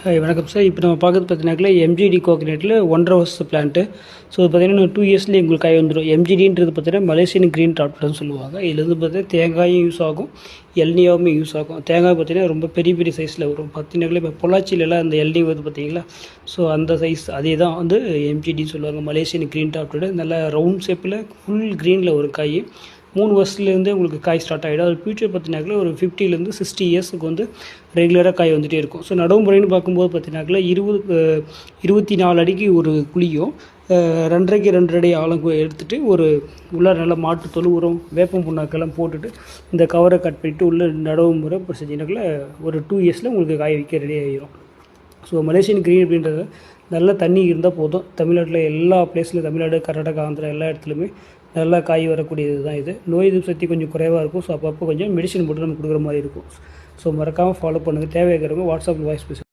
Hi வணக்கம் sir. இப்போ நம்ம பார்க்குறது பார்த்தீங்கன்னாக்கா எம்ஜிடி கோகனட்டில் 1.5 வருஷம் பிளான்ட்டு. ஸோ பார்த்தீங்கன்னா 2 இயர்ஸ்லேயே உங்களுக்கு காய் வந்துடும். எம்ஜிடின்றது பார்த்தீங்கன்னா மலேசியன் க்ரீன் டாப்லன்னு சொல்லுவாங்க. இதுலேருந்து பார்த்தீங்கன்னா தேங்காயும் யூஸ் ஆகும், இளநியாவுமே யூஸ் ஆகும். தேங்காய் பார்த்தீங்கன்னா ரொம்ப பெரிய பெரிய சைஸில் வரும். பார்த்தீங்கன்னாக்கா இப்போ பொள்ளாச்சியிலலாம் அந்த இளநீ வருது பார்த்தீங்களா, ஸோ அந்த சைஸ் அதே தான் வந்து எம்ஜிடின்னு சொல்லுவாங்க. மலேசியன் க்ரீன் டாப்லோட நல்லா ரவுண்ட் ஷேப்பில் ஃபுல் க்ரீனில் ஒரு காய் 3 வருஷத்துலேருந்தே உங்களுக்கு காய் ஸ்டார்ட் ஆகிடும். அது ஃபியூச்சர் பார்த்தீங்கன்னாக்கா ஒரு 50லேருந்து 60 இயர்ஸுக்கு வந்து ரெகுலராக காய் வந்துகிட்டே இருக்கும். ஸோ நடவு முறைன்னு பார்க்கும்போது பார்த்தீங்கன்னாக்கா 24 அடிக்கு ஒரு குழியும் 2.5க்கு 2 அடி ஆழம் எடுத்துகிட்டு ஒரு உள்ளே நல்லா மாட்டு தொழு உரம் வேப்பம் புண்ணாக்கெல்லாம் போட்டுட்டு இந்த கவரை கட் பண்ணிவிட்டு உள்ள நடவு முறை இப்போ செஞ்சீங்கன்னாக்கா ஒரு 2 இயர்ஸில் உங்களுக்கு காய் வைக்க ரெடி ஆகிடும். ஸோ மலேசியன் க்ரீன் அப்படின்றது நல்லா தண்ணி இருந்தால் போதும். தமிழ்நாட்டில் எல்லா பிளேஸ்லையும், தமிழ்நாடு, கர்நாடகா, ஆந்திரா எல்லா இடத்துலையுமே நல்லா காய் வரக்கூடியது தான் இது. நோய் எதிர்ப்பு சக்தி கொஞ்சம் குறைவாக இருக்கும். ஸோ அப்பப்போ கொஞ்சம் மெடிசன் போட்டு நம்ம கொடுக்குற மாதிரி இருக்கும். ஸோ மறக்காமல் ஃபாலோ பண்ணுங்கள். தேவையாகிறவங்க வாட்ஸ்அப்பில் வாய்ஸ் பேசுங்கள்.